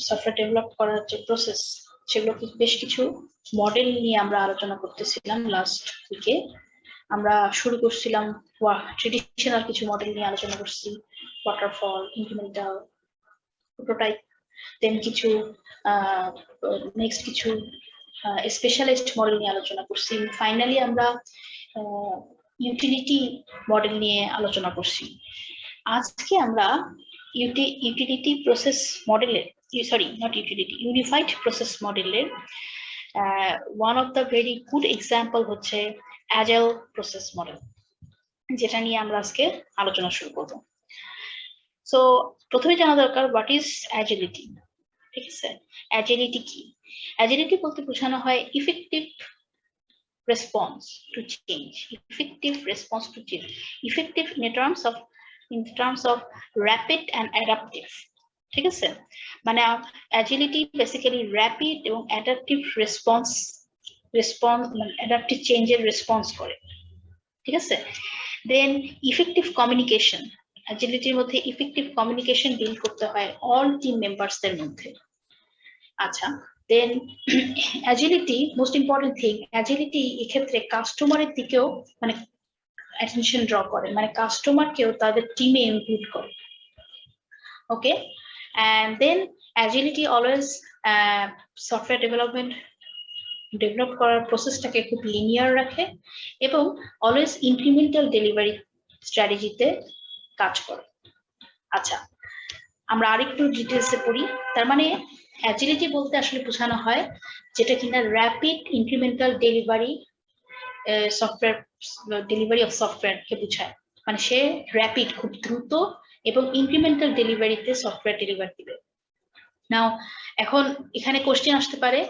Software develop করার যে process, সেগুলো বেশ কিছু মডেল নিয়ে আমরা আলোচনা করতেছিলাম লাস্ট উইকে। আমরা শুরু করছিলাম ট্রেডিশনাল কিছু মডেল নিয়ে আলোচনা করছি, ওয়াটারফল, ইনক্রিমেন্টাল, প্রোটোটাইপ, দেন কিছু নেক্সট কিছু স্পেশালিস্ট মডেল নিয়ে আলোচনা করছি। ফাইনালি আমরা ইউটিলিটি মডেল নিয়ে আলোচনা করছি। আজকে আমরা ইউটিলিটি প্রসেস মডেলের, sorry not utility, unified process মডেলের one of the very good example হচ্ছে অ্যাজাইল প্রসেস মডেল, যেটা নিয়ে আমরা আজকে আলোচনা শুরু করব। সো প্রথমে জানা দরকার হোয়াট ইজ অ্যাজিলিটি। ঠিক আছে, অ্যাজিলিটি কি? অ্যাজিলিটি বলতে বোঝানো হয় effective response to change, effective response to change, effective in terms of rapid and adaptive। ঠিক আছে, মানে অ্যাজিলিটি বেসিক্যালি র্যাপিড এবং অ্যাডাপটিভ রেসপন্স মানে অ্যাডাপটিভ চেঞ্জের রেসপন্স করে। ঠিক আছে, দেন ইফেক্টিভ কমিউনিকেশন, অ্যাজিলিটির মধ্যে ইফেক্টিভ কমিউনিকেশন বিল্ড করতে হয় অল টিম মেম্বারসদের মধ্যে। আচ্ছা, then agility most important thing, agility এক্ষেত্রে কাস্টমারের দিকেও মানে অ্যাটেনশন ড্র করে, মানে কাস্টমারকেও তাদের টিমে ইনক্লুড করে। Okay, and then agility always software develop করার প্রসেসটাকে খুব লিনিয়ার রাখে এবং অলওয়েজ ইনক্রিমেন্টাল ডেলিভারি স্ট্র্যাটেজিতে কাজ করে। আচ্ছা, আমরা আরেকটু ডিটেলসে পড়ি। তার মানে অ্যাজিলিটি বলতে আসলে বোঝানো হয় যেটা কিনা র্যাপিড ইনক্রিমেন্টাল ডেলিভারি অফ সফটওয়্যারকে বোঝায়। মানে সে র্যাপিড, খুব দ্রুত এবং ইনক্রিমেন্টাল ডেলিভারিতে সফটওয়্যার ডেলিভারি দিবে। নাও এখন এখানে কোশ্চেন আসতে পারে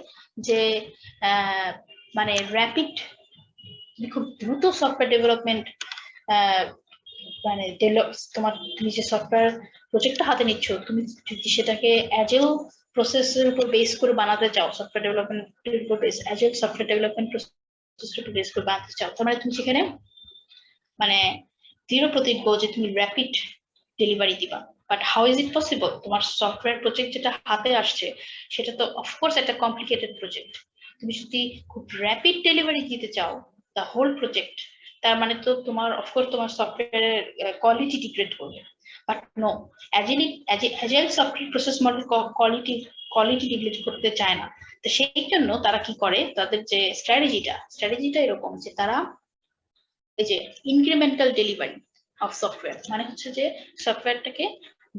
যে মানে র্যাপিড, খুব দ্রুত সফটওয়্যার ডেভেলপমেন্ট মানে তুমি যে সফটওয়্যার প্রজেক্টটা হাতে নিচ্ছ, তুমি যদি সেটাকে অ্যাজাইল প্রসেসের উপর বেস করে বানাতে চাও, সফটওয়্যার ডেভেলপমেন্টের উপর অ্যাজাইল সফটওয়্যার ডেভেলপমেন্ট প্রসেসের উপর বেস করে বানাতে চাও, তার মানে তুমি সেখানে মানে দৃঢ় প্রতিজ্ঞ যে তুমি র্যাপিড ডেলিভারি দিবা। But how is it possible? তোমার সফটওয়্যার প্রজেক্ট যেটা হাতে আসছে সেটা তো অফকোর্স একটা কমপ্লিকেটেড প্রজেক্ট। তুমি যদি খুব র্যাপিড ডেলিভারি দিতে চাও দ্য হোল প্রজেক্ট, তার মানে তো তোমার অফকোর্স তোমার সফটওয়্যারের কোয়ালিটি ডিগ্রেড করবে। But no, agile software process model quality degrade করতে চায় না। তো সেই জন্য তারা কি করে, তাদের যে স্ট্র্যাটেজিটা এরকম যে তারা এই যে ইনক্রিমেন্টাল ডেলিভারি অফ সফটওয়্যার, মানে হচ্ছে যে সফটওয়্যারটাকে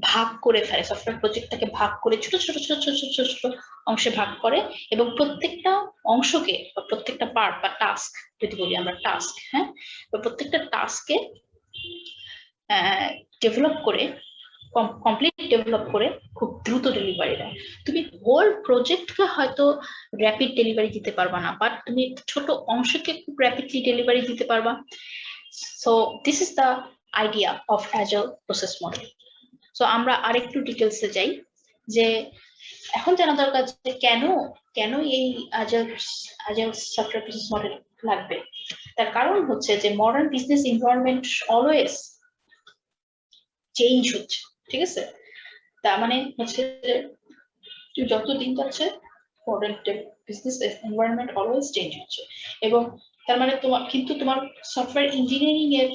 ভাগ করে ফেলে, সফটওয়্যার প্রজেক্টটাকে ভাগ করে ছোট ছোট ছোট ছোট ছোট ছোট অংশে ভাগ করে এবং প্রত্যেকটা অংশকে বা প্রত্যেকটা পার্ট বা টাস্ক, যদি বলি আমরা টাস্ক, হ্যাঁ, তো প্রত্যেকটা টাস্কে ডেভেলপ করে, কমপ্লিট ডেভেলপ করে খুব দ্রুত ডেলিভারি দেয়। তুমি হোল প্রজেক্টকে হয়তো র্যাপিড ডেলিভারি দিতে পারবা না, বাট তুমি ছোট অংশকে খুব র্যাপিডলি ডেলিভারি দিতে পারবা। So this is the idea of agile process model. So আমরা আরেকটু ডিটেলসে যাই যে এখন জানা দরকার যে কেন এই অ্যাজাইল সফটওয়্যার প্রসেস মডেল লাগবে। তার কারণ হচ্ছে যে modern business environment always change হচ্ছে। ঠিক আছে, তার মানে হচ্ছে যত দিন যাচ্ছে modern business environment always change হচ্ছে, এবং তার মানে তোমার সফটওয়্যার ইঞ্জিনিয়ারিং এর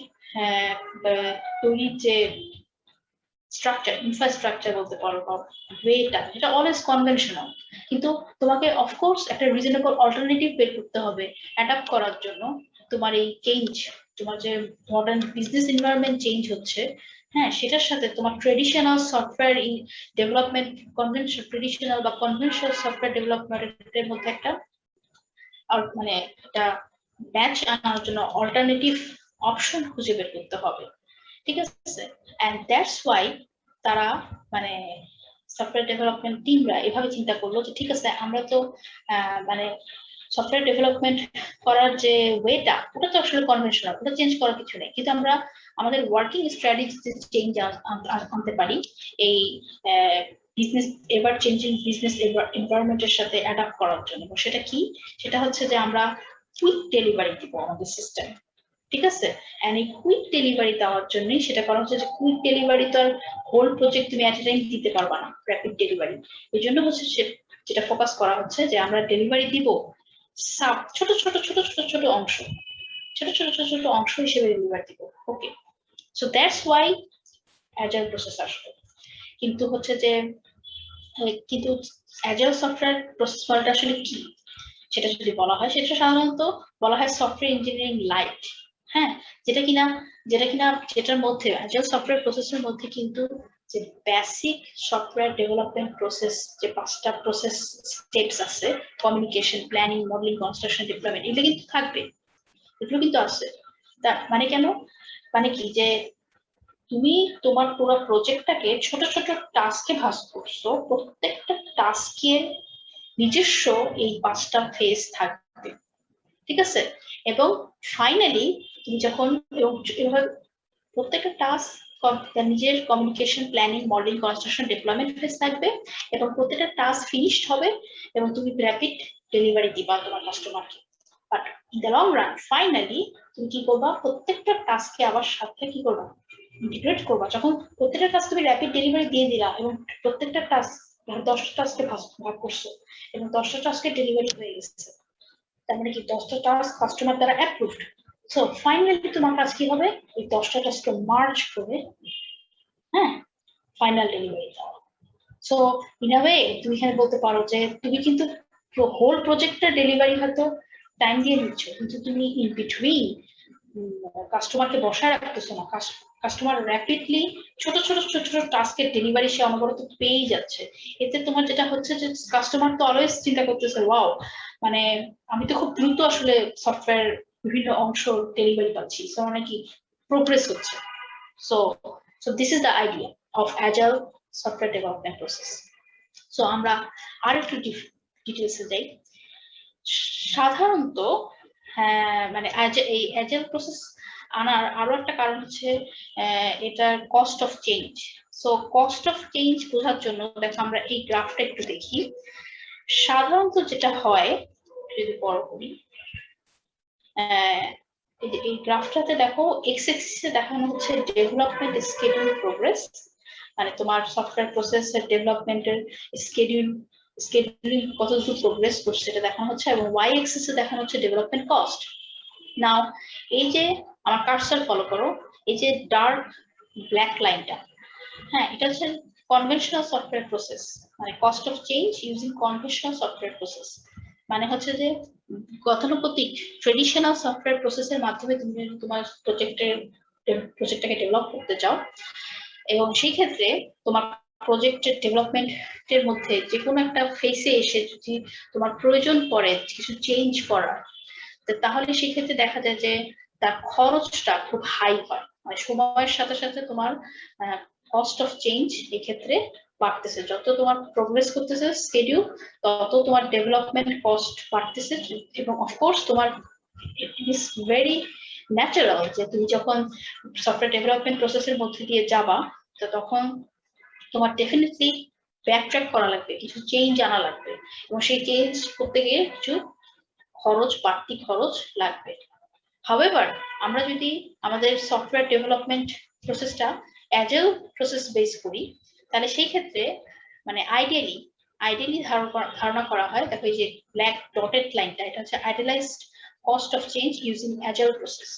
তৈরির যে স্ট্রাকচার, ইনফ্রাস্ট্রাকচার বলতে পারো, ওয়েটা, এটা অলওয়েজ কনভেনশনাল। কিন্তু তোমাকে অফকোর্স একটা রিজনেবল অল্টারনেটিভ বের করতে হবে অ্যাডাপ্ট করার জন্য তোমার এই চেঞ্জ, তোমার যে মডার্ন বিজনেস এনভায়রনমেন্ট চেঞ্জ হচ্ছে, হ্যাঁ, সেটার সাথে তোমার ট্রেডিশনাল সফটওয়্যার ডেভেলপমেন্ট ট্রেডিশনাল বা কনভেনশনাল সফটওয়্যার ডেভেলপমেন্টের মধ্যে একটা মানে একটা ম্যাচ আনার জন্য অল্টারনেটিভ অপশন খুঁজে বের করতে হবে। ঠিক আছে, এন্ড দ্যাটস ওয়াই তারা মানে সফটওয়্যার ডেভেলপমেন্ট টিমরা এভাবে চিন্তা করলো যে ঠিক আছে, আমরা তো মানে সফটওয়্যার ডেভেলপমেন্ট করার যে ওয়েটা, ওটা তো আসলে কনভেনশনাল, ওটা চেঞ্জ করার কিছু নেই, কিন্তু আমরা আমাদের ওয়ার্কিং স্ট্র্যাটেজিতে চেঞ্জ আনতে পারি এই বিজনেস এভার চেঞ্জিং বিজনেস এনভায়রনমেন্টের সাথে অ্যাডাপ্ট করার জন্য। সেটা কি? সেটা হচ্ছে যে আমরা কুইক ডেলিভারি দিব আমাদের সিস্টেম। ঠিক আছে। এন্ড এই কুইক ডেলিভারি দেওয়ার জন্য সেটা করা হচ্ছে যে কুইক ডেলিভারি তো আর হোল প্রজেক্ট তুমি এট এ টাইম দিতে পারবা না, র্যাপিড ডেলিভারি। এই জন্য হচ্ছে যেটা ফোকাস করা হচ্ছে যে আমরা ডেলিভারি দিব ছোট ছোট ছোট ছোট ছোট অংশ, ছোট ছোট ছোট ছোট অংশ হিসেবে ডেলিভারি দিব। Okay, so that's why agile process আসবে। কিন্তু হচ্ছে যে কিন্তু অ্যাজাইল সফটওয়্যার প্রসেস মডেলটা আসলে কি সেটা যদি বলা হয়, সেটা সাধারণত বলা হয় সফটওয়্যার ইঞ্জিনিয়ারিং লাইট। হ্যাঁ, যেটার মধ্যে অ্যাজাইল সফটওয়্যার প্রসেসের মধ্যে কিন্তু যে বেসিক সফটওয়্যার ডেভেলপমেন্ট প্রসেস, যে 5টা প্রসেস স্টেপস আছে, communication, planning, modelling, construction, deployment, এগুলো কিন্তু থাকবে, এগুলো কিন্তু আছে। তার মানে কেন, মানে কি যে তুমি তোমার পুরো প্রজেক্টটাকে ছোট ছোট টাস্কে ভাগ করছো, প্রত্যেকটা টাস্কের নিজস্ব এই 5টা ফেজ থাকবে, ঠিক আছে। এবং ফাইনালি তুমি যখন প্রত্যেকটা টাস্ক নিজের communication, planning, modelling, construction, deployment phase থাকবে, এবং প্রত্যেকটা টাস্ক ফিনিশড হবে এবং তুমি র্যাপিড ডেলিভারি দিবা তোমার কাস্টমারকে। But in the long run finally তুমি কি করবা, প্রত্যেকটা টাস্ককে আবার সাথে কি করবা, ইন্টিগ্রেট করবা। যখন প্রত্যেকটা টাস্ক তুমি র্যাপিড ডেলিভারি দিয়ে দিলা এবং প্রত্যেকটা টাস্ক 10টা টাস্কে ভাগ করছো এবং 10টা টাস্কের ডেলিভারি হয়ে গেছে, তার মানে কি 10টা টাস্ক কাস্টমার দ্বারা অ্যাপ্রুভড। সো ফাইনালি তোমার কাজ কি হবে, এই 10টা টাস্ককে মার্জ করে হ্যাঁ ফাইনাল ডেলিভারি দেওয়া। সো ইন আ ওয়ে তুমি এখানে বলতে পারো যে তুমি কিন্তু হোল প্রজেক্টটা ডেলিভারি হয়তো টাইম দিয়ে দিচ্ছ, কিন্তু তুমি ইন বিটুইন কাস্টমারকে বসায় রাখতেছো না। কাস্টমার র্যাপিডলি ছোট ছোট ছোট ছোট টাস্কের ডেলিভারি সে অনবরত পেয়েই যাচ্ছে। এতে তোমার যেটা হচ্ছে যে কাস্টমার তো অলওয়েজ চিন্তা করতেছে, ওয়াও, মানে আমি তো খুব দ্রুত আসলে সফটওয়্যার বিভিন্ন অংশ ডেলিভারি পাচ্ছি, সো মানে কি প্রোগ্রেস হচ্ছে। So so this is the idea of agile software development process. So আমরা আর একটু ডিটেলসে যাই। সাধারণত মানে এই অ্যাজাইল প্রসেস আনার আরো একটা কারণ হচ্ছে এটার cost of change. So cost of change বোঝার জন্য দেখো আমরা এই গ্রাফটা একটু দেখি। সাধারণত যেটা হয়, যদি বড় করি, এই গ্রাফটাতে দেখো এক্স অ্যাক্সিসে দেখানো হচ্ছে ডেভেলপমেন্ট স্কেডিউল প্রোগ্রেস, মানে তোমার সফটওয়্যার প্রসেসের ডেভেলপমেন্টের স্কেডিউলিং কতদূর প্রোগ্রেস করছে সেটা দেখানো হচ্ছে, এবং ওয়াই অ্যাক্সিসে দেখানো হচ্ছে ডেভেলপমেন্ট কস্ট। নাও এই যে আমার কার্সর ফলো করো, এই যে ডার্ক ব্ল্যাক লাইনটা, হ্যাঁ এটা হচ্ছে কনভেনশনাল সফটওয়্যার প্রসেস, মানে cost of change using conventional software process. মানে হচ্ছে যে গতানুগতিক ট্রেডিশনাল সফটওয়্যার প্রসেসের মাধ্যমে তুমি যদি তোমার প্রজেক্টটাকে ডেভেলপ করতে চাও, এবং সেই ক্ষেত্রে তোমার প্রজেক্টের ডেভেলপমেন্টের মধ্যে যে কোনো একটা ফেসে এসে যদি তোমার প্রয়োজন পড়ে কিছু চেঞ্জ করার, তাহলে সেক্ষেত্রে দেখা যায় যে তার খরচটা খুব হাই হয়, মানে সময়ের সাথে সাথে তোমার কস্ট অফ চেঞ্জ এক্ষেত্রে বাড়তেছে। যত তোমার প্রোগ্রেস করতেছে স্কেডিউল, তত তোমার ডেভেলপমেন্ট কস্ট বাড়তেছে। এবং অফকোর্স তোমার ইট ইজ ভেরি ন্যাচারাল যে তুমি যখন সফটওয়্যার ডেভেলপমেন্ট প্রসেসের মধ্যে দিয়ে যাবা, তো তখন তোমার ডেফিনেটলি ব্যাকট্র্যাক করা লাগবে, কিছু চেঞ্জ আনা লাগবে, এবং সেই চেঞ্জ করতে গিয়ে কিছু বাড়তি খরচ লাগবে। হাউএভার আমরা যদি আমাদের সফটওয়্যার ডেভেলপমেন্ট প্রসেসটা অ্যাজাইল প্রসেস বেস করি, তাহলে সেই ক্ষেত্রে মানে আইডিয়ালি ধারণা করা হয়, দেখো এই যে ব্ল্যাক ডটেড লাইনটা, এটা হচ্ছে idealized cost of change using agile process.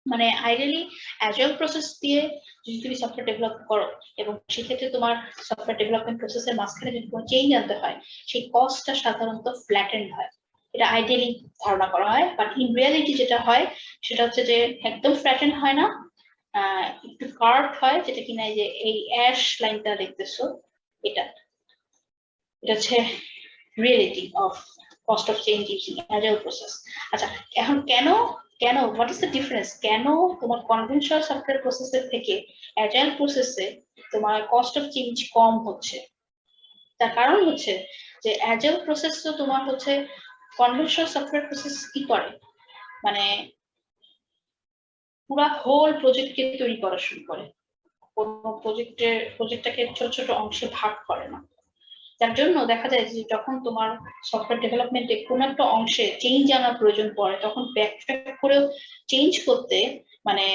মানে আইডিয়ালি অ্যাজাইল প্রসেস দিয়ে যদি তুমি সফটওয়্যার ডেভেলপ করো, এবং সেক্ষেত্রে তোমার সফটওয়্যার ডেভেলপমেন্ট প্রসেসের মাঝখানে যদি কোনো চেঞ্জ আনতে হয়, সেই কস্টটা সাধারণত ফ্ল্যাটেন্ড হয়, এটা আইডিয়ালি ধারণা করা হয়। বাট ইন রিয়ালিটি যেটা হয় সেটা হচ্ছে যে একদম ফ্ল্যাটেন্ড হয় না, একটু কার্ভ হয়, যেটা কিনা এই যে এই অ্যাশ লাইনটা দেখতেছো, এটা হচ্ছে reality of cost of change using agile process. আচ্ছা, এখন কেন হোয়াট ইজ দ্য ডিফারেন্স, কেন তোমার কনভেনশনাল সফটওয়্যার প্রসেসের থেকে অ্যাজাইল প্রসেসে তোমার কস্ট অফ চেঞ্জ কম হচ্ছে? তার কারণ হচ্ছে যে অ্যাজাইল প্রসেস তো তোমার হচ্ছে, কনভেনশনাল সফটওয়্যার প্রসেস কি করে, মানে পুরা হোল প্রজেক্টকে তৈরি করা শুরু করে, কোনো প্রজেক্টটাকে ছোট ছোট অংশে ভাগ করে না। যার জন্য দেখা যায় যে যখন তোমার সফটওয়্যার ডেভেলপমেন্টে কোনো একটা অংশে চেঞ্জ আনার প্রয়োজন পড়ে তখন ব্যাকট্র্যাক করেও চেঞ্জ করতে মানে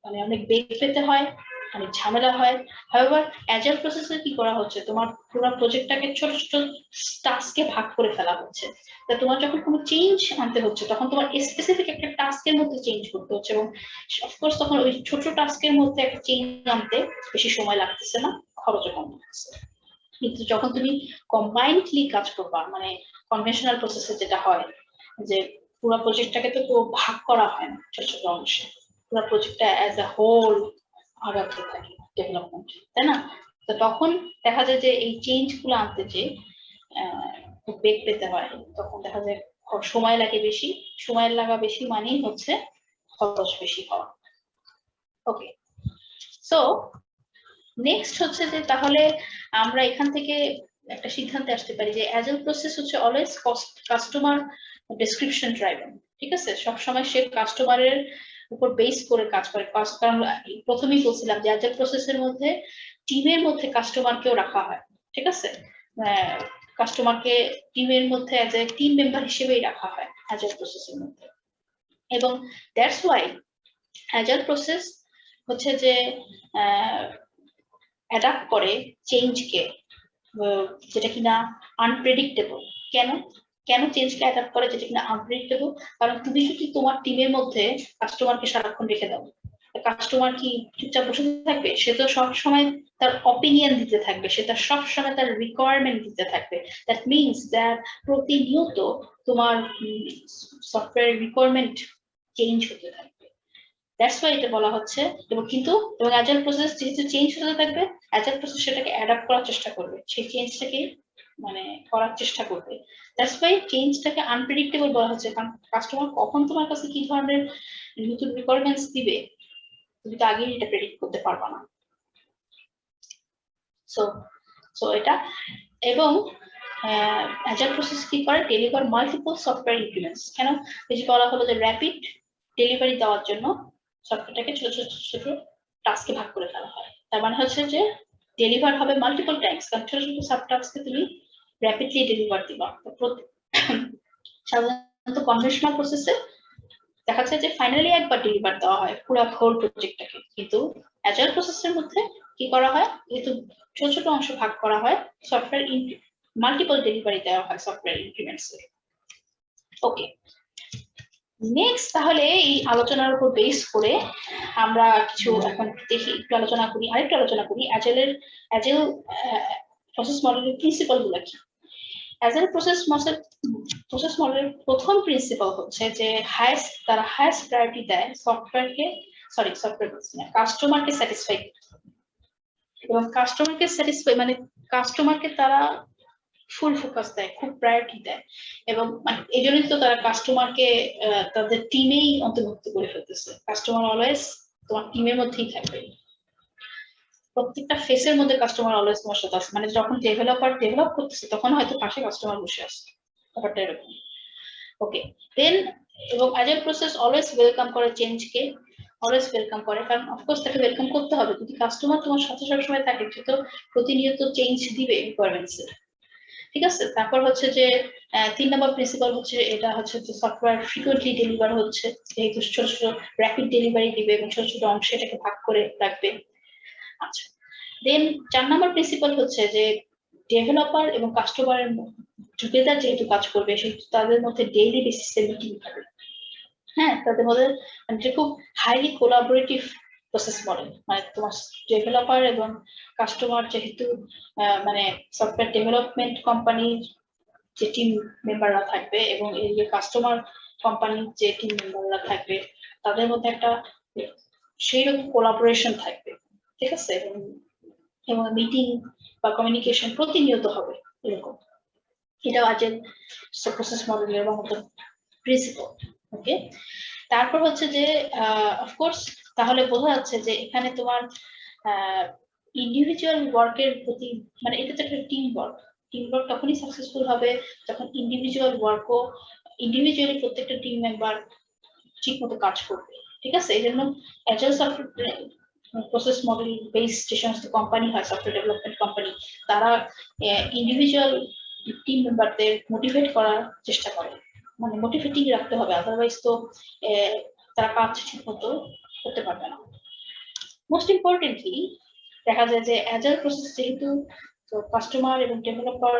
মানে অনেক বেগ পেতে হয়, অনেক ঝামেলা হয়। হাউএভার অ্যাজাইল প্রসেসে কি করা হচ্ছে, তোমার পুরো প্রজেক্টটাকে ছোট ছোট টাস্কে ভাগ করে ফেলা হচ্ছে। তা তোমার যখন কোনো চেঞ্জ আনতে হচ্ছে তখন তোমার স্পেসিফিক একটা টাস্কের মধ্যে চেঞ্জ করতে হচ্ছে, এবং অফকোর্স তখন ওই ছোট টাস্কের মধ্যে একটা চেঞ্জ আনতে বেশি সময় লাগতেছে না, খরচও কম লাগছে। কিন্তু যখন তুমি কম্বাইন্ডলি কাজ করবা, মানে কনভেনশনাল প্রসেসে যেটা হয় যে পুরো প্রজেক্টটাকে তো ভাগ করা হয় না ছোট ছোট অংশে, পুরো প্রজেক্টটা অ্যাজ আ হোল আগাতে থাকে ডেভেলপমেন্ট, তাই না? তো তখন দেখা যায় যে এই চেঞ্জ গুলো আনতে যে খুব বেগ পেতে হয়, তখন দেখা যায় সময় লাগে বেশি, সময় লাগা বেশি মানেই হচ্ছে খরচ বেশি হওয়া। ওকে, সো নেক্সট হচ্ছে যে তাহলে আমরা এখান থেকে একটা সিদ্ধান্তে আসতে পারি যে অ্যাজাইল প্রসেস হচ্ছে অলওয়েজ কাস্টমার ডেসক্রিপশন ড্রাইভেন। ঠিক আছে, সবসময় সে কাস্টমারের উপর বেস করে কাজ করে। কারণ প্রথমেই বলছিলাম যে অ্যাজাইল প্রসেসের মধ্যে টিমের মধ্যে কাস্টমারকেও রাখা হয়। ঠিক আছে, কাস্টমারকে টিমের মধ্যে অ্যাজ এ টিম মেম্বার হিসেবেই রাখা হয় অ্যাজাইল প্রসেসের মধ্যে। এবং দ্যাটস ওয়াই অ্যাজাইল প্রসেস হচ্ছে যে অ্যাডাপ্ট করে চেঞ্জকে, যেটা কিনা আনপ্রেডিক্টেবল। কেন কেন চেঞ্জকে অ্যাডাপ্ট করে যেটা কিনা আনপ্রেডিক্টেবল? কারণ তুমি যদি তোমার টিমের মধ্যে কাস্টমারকে সারাক্ষণ রেখে দাও, কাস্টমার কি চুপচাপ বসে থাকবে? সে তো সব সময় তার অপিনিয়ন দিতে থাকবে, সে তার সব সময় তার রিকোয়ারমেন্ট দিতে থাকবে। দ্যাট মিনস দ্যাট প্রতিনিয়ত তোমার সফটওয়্যার রিকোয়ারমেন্ট চেঞ্জ হতে থাকবে। দ্যাটস ওয়াই এটা বলা হচ্ছে। এবং অ্যাজাইল প্রসেস যেহেতু চেঞ্জ হতে থাকবে, অ্যাজাইল প্রসেস সেটাকে অ্যাডাপ্ট করার চেষ্টা করবে, সেই চেঞ্জটাকে মানে করার চেষ্টা করবে। দ্যাটস ওয়াই চেঞ্জটাকে আনপ্রেডিক্টেবল বলা হচ্ছে, কারণ কাস্টমার কখন তোমার কাছে কি ধরনের নতুন রিকোয়ারমেন্টস দিবে তুমি তো আগেই এটা প্রেডিক্ট করতে পারবা না। সো সো এটা, এবং অ্যাজাইল প্রসেস কি করে, ডেলিভার মাল্টিপল সফটওয়্যার ইনক্রিমেন্টস। কেন? এই যে বলা হলো যে র্যাপিড ডেলিভারি দেওয়ার জন্য সফটওয়্যারটাকে ছোট ছোট ছোট টাস্কে ভাগ করে ফেলা হয়। তার মানে হচ্ছে যে ডেলিভার হবে মাল্টিপল টাইমস, কারণ ছোট ছোট সাব টাস্কে তুমি র্যাপিডলি ডেলিভার দিবা। সাধারণত কনভেনশনাল প্রসেসে দেখা যায় যে ফাইনালি একবার ডেলিভার দেওয়া হয় পুরো হোল প্রজেক্টটাকে, কিন্তু অ্যাজাইল প্রসেসের মধ্যে কি করা হয়, যেহেতু ছোট ছোট অংশ ভাগ করা হয়, সফটওয়্যার মাল্টিপল ডেলিভারি দেওয়া হয় সফটওয়্যার ইনক্রিমেন্টস। ওকে, নেক্সট তাহলে এই আলোচনার উপর বেস করে আমরা কিছু এখন দেখি, একটু আলোচনা করি, আরেকটু আলোচনা করি অ্যাজাইল প্রসেস মডেলের প্রিন্সিপাল গুলো কি। অ্যাজাইল প্রসেস মডেলের প্রথম প্রিন্সিপাল হচ্ছে যে তারা হাইয়েস্ট প্রায়োরিটি দেয় কাস্টমারকে স্যাটিসফাই, এবং কাস্টমারকে স্যাটিসফাই মানে কাস্টমারকে তারা ফুল ফোকাস দেয়, খুব প্রায়োরিটি দেয়। এবং এই জন্যই তো তারা কাস্টমারকে তাদের টিমেই অন্তর্ভুক্ত করে ফেলতেছে। কাস্টমার অলওয়েজ তোমার টিমের মধ্যেই থাকবে, প্রত্যেকটা ফেসের মধ্যে কাস্টমার অলওয়েজ তোমার সাথে আছে। মানে যখন ডেভেলপার ডেভেলপ করতেছে তখন হয়তো পাশে কাস্টমার বসে আছে, ব্যাপারটা এরকম। ওকে, দেন এবং অ্যাজাইল প্রসেস অলওয়েজ ওয়েলকাম করে চেঞ্জকে, অলওয়েজ ওয়েলকাম করে, কারণ অফকোর্স তাকে ওয়েলকাম করতে হবে। যদি কাস্টমার তোমার সাথে সবসময় থাকে সে তো প্রতিনিয়ত চেঞ্জ দিবে রিকোয়ারমেন্টসে। ঠিক আছে, তারপর হচ্ছে যে 3 নম্বর প্রিন্সিপাল হচ্ছে এটা হচ্ছে যে সফটওয়্যার ফ্রিকুয়েন্টলি ডেলিভার হচ্ছে, যেহেতু ছোট ছোট র্যাপিড ডেলিভারি দিবে এবং ছোট ছোট অংশে এটাকে ভাগ করে রাখবে। আচ্ছা, দেন 4 নম্বর প্রিন্সিপাল হচ্ছে যে ডেভেলপার এবং কাস্টমারের টুগেদার যেহেতু কাজ করবে সেহেতু তাদের মধ্যে ডেইলি বেসিসে মিটিং হবে। হ্যাঁ, তাদের মধ্যে যে খুব হাইলি কোলাবোরেটিভ প্রসেস মডেল, মানে তোমার ডেভেলপার এবং কাস্টমার যেহেতু মানে সফটওয়্যার ডেভেলপমেন্ট কোম্পানির যে টিম মেম্বাররা থাকবে এবং এই যে কাস্টমার কোম্পানির যে টিম মেম্বাররা থাকবে তাদের মধ্যে একটা সেই রকম কোলাবোরেশন থাকবে। ঠিক আছে, এবং মিটিং বা কমিউনিকেশন প্রতিনিয়ত হবে এরকম। এটাও আজের প্রসেস মডেলের মতো প্রিন্সিপাল। ওকে, তারপর হচ্ছে যে অফকোর্স তাহলে বোঝা যাচ্ছে যে এখানে তোমার ইন্ডিভিজুয়াল ওয়ার্কের প্রতি, মানে এটা তো একটা টিম ওয়ার্ক তখনই সাকসেসফুল হবে যখন ইন্ডিভিজুয়াল ওয়ার্কও ইন্ডিভিজুয়ালি প্রত্যেকটা টিম মেম্বার ঠিক মতো কাজ করবে। ঠিক আছে, এই জন্য agile software process model based যে সমস্ত কোম্পানি হয়, সফটওয়্যার ডেভেলপমেন্ট কোম্পানি, তারা ইন্ডিভিজুয়াল টিম মেম্বারদের মোটিভেট করার চেষ্টা করে, মানে মোটিভেটিং রাখতে হবে, আদারওয়াইজ তো তারা কাজ ঠিক মতো করতে পারবে না। মোস্ট ইম্পর্টেন্টলি দেখা যায় যে অ্যাজাইল প্রসেস যেহেতু, তো কাস্টমার এবং ডেভেলপার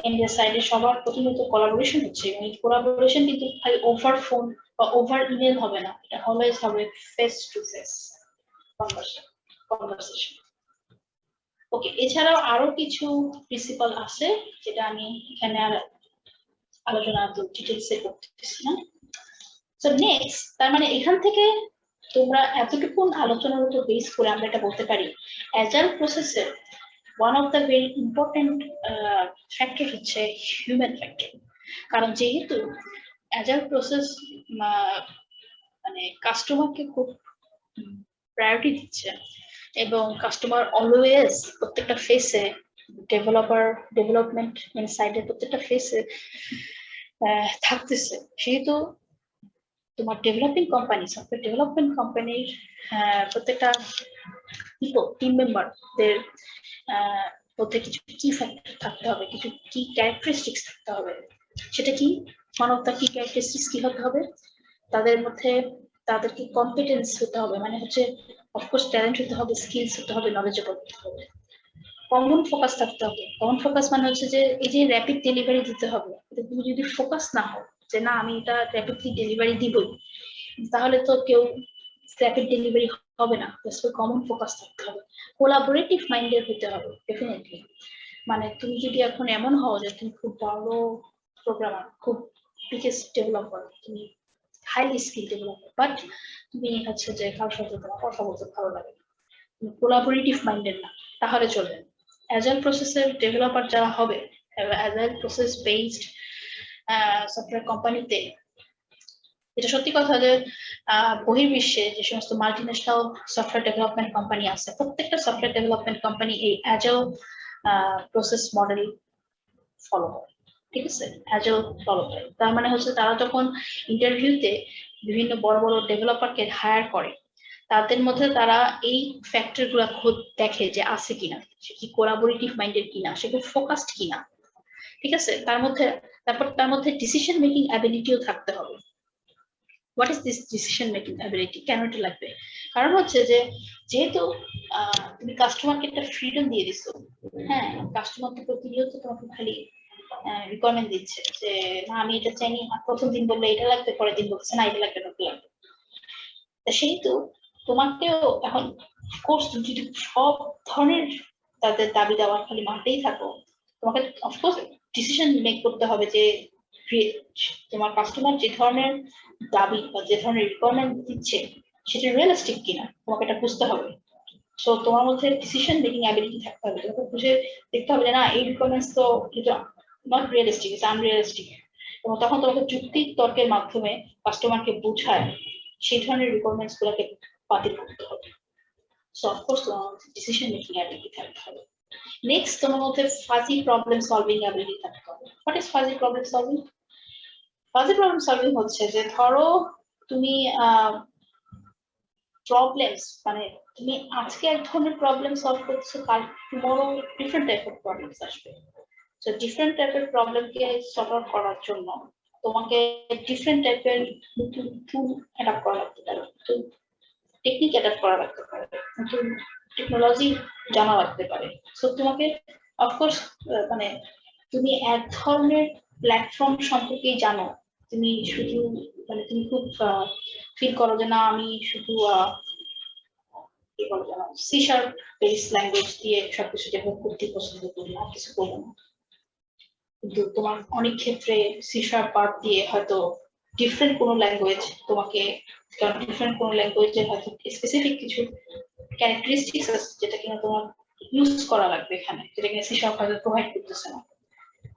এন্ডের সাইডে সবার প্রতিনিয়ত কোলাবোরেশন হচ্ছে, এবং এই কোলাবোরেশন কিন্তু খালি ওভার ফোন বা ওভার ইমেল হবে না, এটা অলওয়েজ হবে ফেস টু ফেস কনভারসেশন। ওকে, এছাড়াও আরো কিছু প্রিন্সিপাল আছে যেটা আমি এখানে আর আলোচনা ডিটেলসে করতেছি না। সো নেক্সট, তার মানে এখান থেকে তোমরা এতটুকু আলোচনার উপর বেস করে আমরা এটা বলতে পারি অ্যাজাইল প্রসেসের one of the very important factor হচ্ছে হিউম্যান ফ্যাক্টর। কারণ যেহেতু অ্যাজাইল প্রসেস মানে কাস্টমারকে খুব প্রায়োরিটি দিচ্ছে, এবং কাস্টমার অলওয়েজ প্রত্যেকটা ফেসে ডেভেলপমেন্ট সাইডে প্রত্যেকটা ফেসে থাকতেছে, সেহেতু তোমার ডেভেলপিং কোম্পানি, সফটওয়্যার ডেভেলপমেন্ট কোম্পানির প্রত্যেকটা টিম মেম্বারদের মধ্যে কিছু কি ফ্যাক্টর থাকতে হবে, কিছু কি ক্যারেক্টারিস্টিক্স থাকতে হবে। সেটা কি, ওয়ান অফ দ্য কি ক্যারেক্টারিস্টিক্স কি হতে হবে, তাদের মধ্যে তাদেরকে কম্পিটেন্স হতে হবে, মানে হচ্ছে অফকোর্স ট্যালেন্ট হতে হবে, স্কিলস হতে হবে, নলেজেবল হতে হবে, কমন ফোকাস থাকতে হবে। কমন ফোকাস মানে হচ্ছে যে এই যে র্যাপিড ডেলিভারি দিতে হবে, তুমি যদি ফোকাস না হও যে না আমি এটা র্যাপিডলি ডেলিভারি দিবই, তাহলে তো কেউ র্যাপিড ডেলিভারি হবে না। কমন ফোকাস থাকতে হবে, কোলাবোরেটিভ মাইন্ডের হতে হবে ডেফিনেটলি। মানে তুমি যদি এখন এমন হও যে তুমি খুব ভালো প্রোগ্রামার, খুব বিগেস্ট ডেভেলপার, তুমি হাইলি স্কিল ডেভেলপার, বাট তুমি হচ্ছে যে কারোর সাথে তোমার কথা বলতে ভালো লাগে, তুমি কোলাবোরেটিভ মাইন্ডের না, তাহলে চলবে। অ্যাজাইল প্রসেসের ডেভেলপার যারা হবে, অ্যাজাইল প্রসেস বেসড সফটওয়্যার কোম্পানিতে, এটা সত্যি কথা যে বহির্বিশ্বে যে সমস্ত মাল্টিন্যাশনাল সফটওয়্যার ডেভেলপমেন্ট কোম্পানি আছে, প্রত্যেকটা সফটওয়্যার ডেভেলপমেন্ট কোম্পানি এই অ্যাজাইল প্রসেস মডেল ফলো করে, ঠিক আছে, অ্যাজাইল ফলো করে। তার মানে হচ্ছে তারা যখন ইন্টারভিউতে বিভিন্ন বড় বড় ডেভেলপারকে হায়ার করে, তাদের মধ্যে তারা এই ফ্যাক্টর গুলা দেখে যে আছে কিনা, সে কি কোলাবোরেটিভ মাইন্ডেড কিনা, সে খুব ফোকাসড কিনা, ঠিক আছে। তারপর তার মধ্যে ডিসিশন মেকিং অ্যাবিলিটিও থাকতে হবে। What is this decision making ability, কেন এটা লাগবে? কারণ হচ্ছে যে যেহেতু তুমি কাস্টমারকে একটা ফ্রিডম দিয়ে দিছো, হ্যাঁ, কাস্টমার তো প্রতিনিয়ত তোমাকে খালি রিকোয়ারমেন্ট দিচ্ছে যে না আমি এটা চাইনি, প্রথম দিন বললে এটা লাগবে, পরের দিন বলছে না এটা লাগবে না, ওটা লাগবে। সেহেতু তোমাকেও এখন কোর্স যদি সব ধরনের তাদের দাবি দেওয়া খালি মানতেই থাকো, তোমাকে অফকোর্স ডিসিশন মেক করতে হবে যে তোমার কাস্টমার যে ধরনের দাবি বা যে ধরনের রিকোয়ারমেন্ট দিচ্ছে সেটা রিয়েলিস্টিক কিনা, তোমাকে এটা বুঝতে হবে। সো তোমার মধ্যে ডিসিশন মেকিং অ্যাবিলিটি থাকতে হবে, তোমাকে বুঝে দেখতে হবে যে না এই রিকোয়ারমেন্টস তো এটা নট রিয়েলিস্টিক, ইটস আনরিয়েলিস্টিক, এবং তখন তোমাকে যুক্তি তর্কের মাধ্যমে কাস্টমারকে বোঝায় সেই ধরনের রিকোয়ারমেন্টস গুলোকে বাতিল করতে হবে। সো অফকোর্স তোমার মধ্যে ডিসিশন মেকিং অ্যাবিলিটি থাকতে হবে। নেক্সট, তোমার মধ্যে ফাজি প্রবলেম সলভিং অ্যাবিলিটি থাকতে হবে। What is fuzzy problem solving? Fuzzy problem solving হচ্ছে যে ধরো তুমি প্রবলেমস, মানে তুমি আজকে এক ধরনের প্রবলেম সলভ করছো, কাল টুমরো ডিফারেন্ট টাইপের প্রবলেমস আসবে। সো ডিফারেন্ট টাইপের প্রবলেমকে সলভ আউট করার জন্য তোমাকে ডিফারেন্ট টাইপের নতুন টুল অ্যাডাপ্ট করা লাগতে পারে, নতুন টেকনিক অ্যাডাপ্ট করা লাগতে পারে, নতুন টেকনোলজি জানা লাগতে পারে। সো তোমাকে অফকোর্স মানে তুমি এক ধরনের প্ল্যাটফর্ম সম্পর্কেই জানো, তুমি শুধু মানে তুমি খুব ফিল করো যে না আমি শুধু কি বলবো যেন সি শার্প বেস ল্যাঙ্গুয়েজ দিয়ে সবকিছু ডেভেলপ করতে পছন্দ করি, আর কিছু করবো না। কিন্তু তোমার অনেক ক্ষেত্রে সি শার্প বাদ দিয়ে হয়তো ডিফারেন্ট কোনো ল্যাঙ্গুয়েজ তোমাকে, কারণ ডিফারেন্ট কোনো ল্যাঙ্গুয়েজের হয়তো স্পেসিফিক কিছু ক্যারেক্টারিস্টিক্স আছে যেটা কিনা তোমার ইউজ করা লাগবে এখানে, যেটা কিনা সি শার্প হয়তো প্রোভাইড করতেছে না।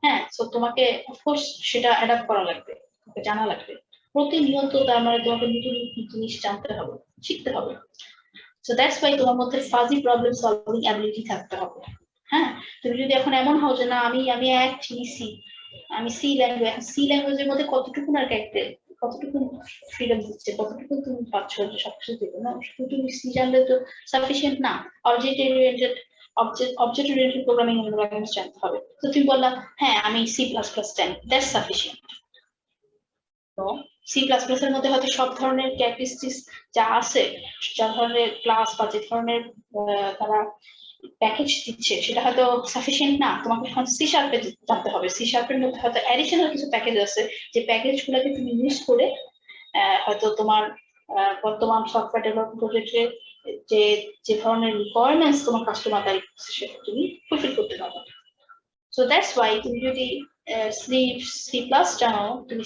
হ্যাঁ, সো তোমাকে অফকোর্স সেটা অ্যাডাপ্ট করা লাগবে, তোমাকে জানা লাগবে প্রতিনিয়ত, তার মানে তোমাকে নতুন জিনিস জানতে হবে, শিখতে হবে। সো দ্যাটস ওয়াই তোমার মধ্যে ফাজি প্রবলেম সলভিং অ্যাবিলিটি থাকতে হবে। হ্যাঁ, তুমি যদি এখন এমন হও যে না আমি আমি অ্যাকচুয়ালি সি, আমি সি ল্যাঙ্গুয়েজের মধ্যে কতটুকু না কতটুকু ফ্রিডম দিচ্ছে, কতটুকু তুমি পাচ্ছ যে সবকিছু দেবে না, শুধু তুমি সি জানলে তো সাফিসিয়েন্ট না। অবজেক্ট ওরিয়েন্টেড প্রোগ্রামিং ল্যাঙ্গুয়েজ জানতে হবে। তো তুমি বললা হ্যাঁ আমি C++ জানি, দ্যাটস সাফিসিয়েন্ট। তো C++ এর মধ্যে হয়তো সব ধরনের ক্যারেক্টারিস্টিক্স যা আছে, যা ধরনের ক্লাস বা যে ধরনের তারা প্যাকেজ দিচ্ছে সেটা হয়তো সাফিসিয়েন্ট না, তোমাকে এখন সি শার্পে জানতে হবে। সি শার্পের মধ্যে হয়তো অ্যাডিশনাল কিছু প্যাকেজ আছে, যে প্যাকেজগুলোকে তুমি ইউজ করে হয়তো তোমার বর্তমান সফটওয়্যার ডেভেলপমেন্ট প্রজেক্টে যে যে ধরনের রিকোয়ারমেন্টস তোমার কাস্টমার দায়ী সেটা তুমি ফুলফিল করতে পারবে। সো দ্যাটস ওয়াই তুমি যদি সি প্লাস জানো, তুমি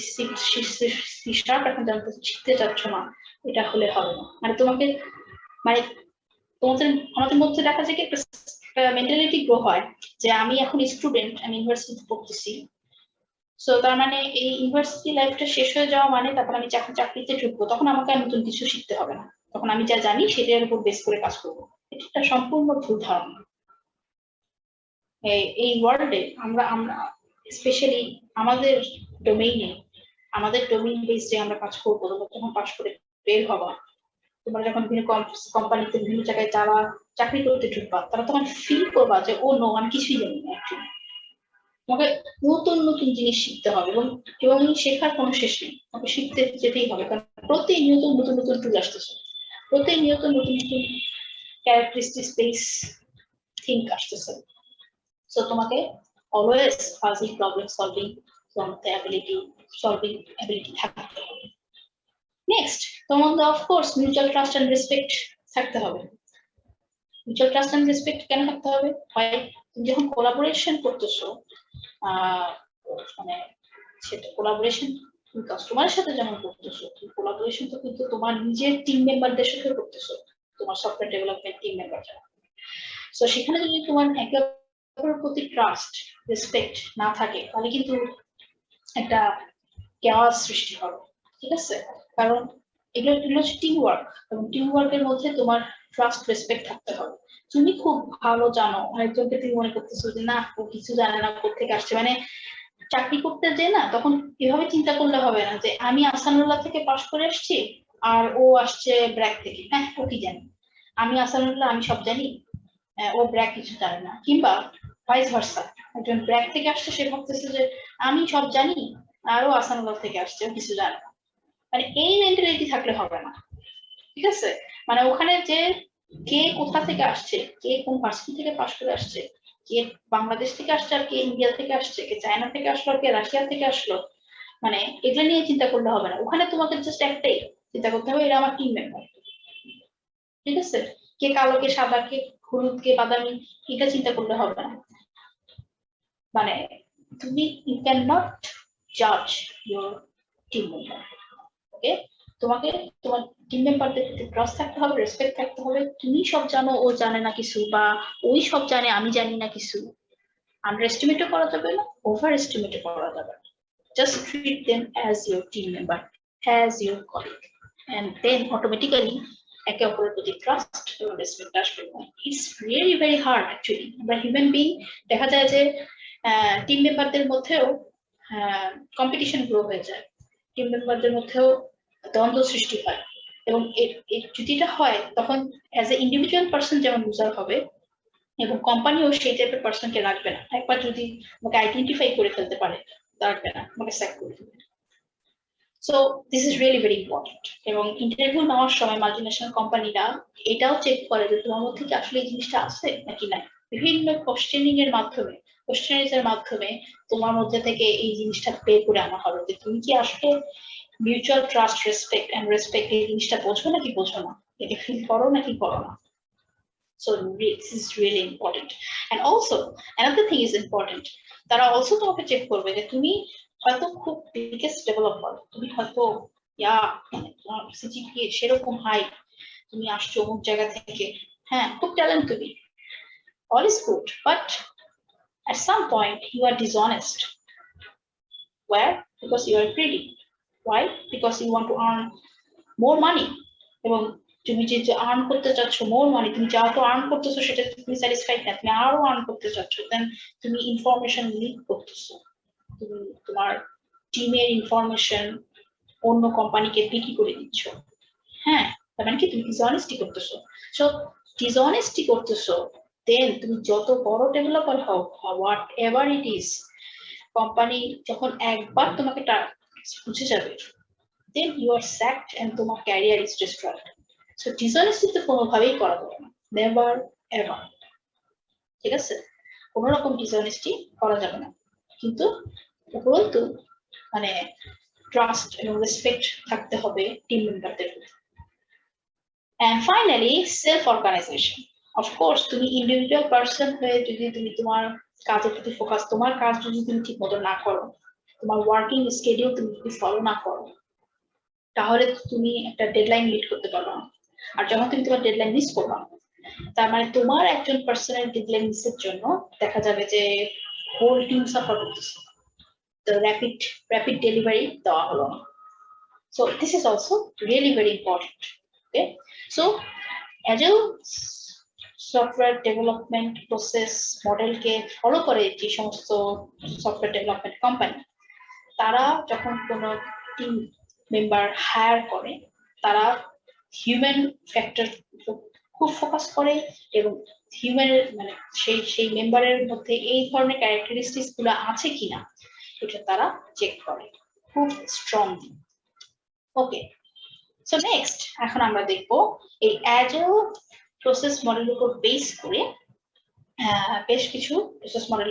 সি শার্প এখন জানতে শিখতে চাচ্ছ না, এটা হলে হবে না। মানে তোমাকে মানে আমাদের মধ্যে দেখা যায় কি একটা মেন্টালিটি গ্রো হয় যে আমি এখন স্টুডেন্ট, আমি ইউনিভার্সিটিতে পড়তেছি, সো তার মানে এই ইউনিভার্সিটি লাইফটা শেষ হয়ে যাওয়া মানে তারপর আমি যখন চাকরিতে ঢুকবো তখন আমাকে আর নতুন কিছু শিখতে হবে না, তখন আমি যা জানি সেটার উপর বেস করে কাজ করবো। এটা একটা সম্পূর্ণ ভুল ধারণা। এই ওয়ার্ল্ডে আমরা আমরা স্পেশালি আমাদের ডোমেইনে, আমাদের ডোমেইন বেসে আমরা কাজ করবো, যখন পাশ করে বের হবা, তোমরা যখন বিভিন্ন কোম্পানিতে বিভিন্ন জায়গায় যারা চাকরি করতে ঢুকবা, তারা তখন ফিল করবা যে ও নো আমি কিছুই জানি না। অ্যাকচুয়ালি তোমাকে নতুন নতুন জিনিস শিখতে হবে, এবং শেখার কোনো শেষ নেই, তোমাকে শিখতে যেতেই হবে, কারণ প্রতিনিয়ত নতুন নতুন টুল আসতেছে, প্রতিনিয়ত নতুন নতুন ক্যারেক্টারিস্টিক বেস থিঙ্ক আসতেছে। সো তোমাকে always fuzzy problem solving ability থাকতে হবে। নেক্সট, তোমার of course mutual trust and respect থাকতে হবে। মিউচুয়াল ট্রাস্ট এন্ড রেসপেক্ট কেন থাকতে হবে? হয় তুমি যখন কোলাবোরেশন করতেছো, মানে সেটা কোলাবোরেশন তুমি কাস্টমারের সাথে যেমন করতেছো, তুমি কোলাবোরেশন তো কিন্তু তোমার নিজের টিম মেম্বারদের সাথে করতেছো, তোমার সফটওয়্যার ডেভেলপমেন্ট টিম মেম্বার যারা। সো সেখানে যদি তোমার একে অপরের প্রতি ট্রাস্ট রেসপেক্ট না থাকে, তাহলে কিন্তু একটা কেওয়াস সৃষ্টি হবে। ঠিক আছে, কারণ এগুলো হচ্ছে টিম ওয়ার্ক, এবং টিম ওয়ার্কের মধ্যে তোমার ট্রাস্ট রেসপেক্ট থাকতে হবে। তুমি খুব ভালো জানো, আরেকজনকে তুমি মনে করতেছো যে না ও কিছু জানে না, কোথেকে আসছে, মানে চাকরি করতে যে না, তখন এভাবে চিন্তা করলে হবে না যে আমি আসানুল্লাহ থেকে পাশ করে আসছি আর ও আসছে ব্র্যাক থেকে, হ্যাঁ ও কি জানি, আমি আসানুল্লাহ আমি সব জানি, ও ব্র্যাক কিছু জানে না, কিংবা ভাইস ভার্সা, একজন ব্র্যাক থেকে আসছে সে ভাবতেছে যে আমি সব জানি আর ও আসানুল্লাহ থেকে আসছে ও কিছু জানে না। মানে এই মেন্টালিটি থাকলে হবে না। ঠিক আছে, মানে ওখানে যে কে কোথা থেকে আসছে, কে কোন ভার্সিটি থেকে পাশ করে আসছে, কে বাংলাদেশ থেকে আসছে আর কে ইন্ডিয়া থেকে আসছে, কে চায়না থেকে আসলো কে রাশিয়া থেকে আসলো, মানে এগুলো নিয়ে চিন্তা করলে হবে না। ওখানে তোমাকে জাস্ট একটাই চিন্তা করতে হবে, এরা আমার টিম মেম্বার। ঠিক আছে, কে কালো কে সাদা কে হলুদ কে বাদামি, এটা চিন্তা করলে হবে না। মানে তুমি ইউ ক্যান নট জাজ ইউর টিম মেম্বার। ওকে, তোমাকে তোমার টিম মেম্বারদের ট্রাস্ট থাকতে হবে, রেসপেক্ট থাকতে হবে। তুমি সব জানো ও জানে না কিছু, বা ওই সব জানে আমি জানি না কিছু, আন্ডার এস্টিমেটও করা যাবে না, ওভার এস্টিমেটও করা যাবে না। Just treat them as your team member, as your colleague, and then automatically একে অপরের প্রতি ট্রাস্ট এবং রেসপেক্ট আসবে। It's really very hard actually. আমরা হিউম্যান বিং, দেখা যায় যে টিম মেম্বারদের মধ্যেও কম্পিটিশন গ্রো হয়ে যায়, টিম মেম্বারদের মধ্যেও দ্বন্দ্ব সৃষ্টি হয়, এবং যদি এটা হয় তখন অ্যাজ এ ইন্ডিভিজুয়াল পার্সন যেমন লুজার হবে, এবং কোম্পানিও সেই টাইপের পার্সনকে রাখবে না। একবার যদি আমাকে আইডেন্টিফাই করে ফেলতে পারে, রাখবে না, আমাকে স্যাক করে ফেলবে। So this is really very important. এবং ইন্টারভিউ নেওয়ার সময় মাল্টিন্যাশনাল কোম্পানিরা এটাও চেক করে যে তোমার মধ্যে কি আসলে এই জিনিসটা আছে নাকি নাই। বিভিন্ন কোশ্চেনিং এর মাধ্যমে, কোশ্চেনারিজ এর মাধ্যমে তোমার মধ্যে থেকে এই জিনিসটা বের করে আনা হবে যে তুমি কি আসলে মিউচুয়াল ট্রাস্ট রেসপেক্ট এই জিনিসটা বোঝো নাকি বোঝো না, এটা ফিল করো নাকি করো না। So this is really important. And also another thing is important, তারা also তোমাকে চেক করবে যে তুমি হয়তো খুব বিগেস্ট ডেভেলপার, তুমি হয়তো তোমার সিজিপিএ সেরকম হাই, তুমি আসছো অমুক জায়গা থেকে, হ্যাঁ খুব ট্যালেন্ট তুমি, all is good, but at some point you are dishonest. Where? Because you are greedy. Why? Because you want to earn more money. এবং তুমি যে আর্ন করতে চাচ্ছ মোর মানি, তুমি যা তো আর্ন করতেছো সেটা তুমি স্যাটিসফাইড না, তুমি আরো আর্ন করতে চাচ্ছ, দেন তুমি ইনফরমেশন লিক করতেছো, তুমি তোমার টিমের ইনফরমেশন অন্য কোম্পানিকে বিক্রি করে দিচ্ছ, হ্যাঁ, তার মানে কি তুমি ডিসঅনেস্টি করতেছো। সো ডিসঅনেস্টি করতেছো, দেন তুমি যত বড় ডেভেলপার হও, what ever it is, company যখন একবার তোমাকে বুঝে যাবে, then you are sacked and তোমার career is destroyed. So dishonesty তো কোনোভাবেই করা যাবে না, never ever, ঠিক আছে, কোনো রকম ডিসঅনেস্টি করা যাবে না, কিন্তু উপরন্তু মানে ট্রাস্ট এবং রেসপেক্ট থাকতে হবে টিম মেম্বারদের প্রতি। And finally, self-organization. Of course, তুমি ইন্ডিভিজুয়াল পার্সন হয়ে যদি তুমি তোমার কাজের প্রতি ফোকাস, তোমার কাজ যদি তুমি ঠিক মতো না করো, তোমার ওয়ার্কিং স্কেডিউল তুমি যদি ফলো না করো, তাহলে তুমি একটা ডেডলাইন মিট করতে পারবে না। আর যখন তুমি তোমার ডেডলাইন মিস করবা, তার মানে তোমার একজন পার্সোনাল ডেডলাইন মিসের জন্য দেখা যাবে যে হোল টিম সাফার করতেছে, তো র্যাপিড ডেলিভারি দেওয়া হলো না। So this is also really very important. Okay, so Agile software development process মডেলকে ফলো করে যে সমস্ত সফটওয়্যার ডেভেলপমেন্ট কোম্পানি, তারা যখন কোনো টিম মেম্বার হায়ার করে, তারা হিউম্যান ফ্যাক্টর খুব ফোকাস করে এবং হিউম্যানের মানে সেই মেম্বারের মধ্যে এই ধরনের ক্যারেক্টারিস্টিক্স গুলো আছে কিনা এটা তারা চেক করে খুব স্ট্রংলি। ওকে, সো নেক্সট এখন আমরা দেখব এই অ্যাজাইল প্রসেস মডেলের উপর বেস করে বেশ কিছু প্রসেস মডেল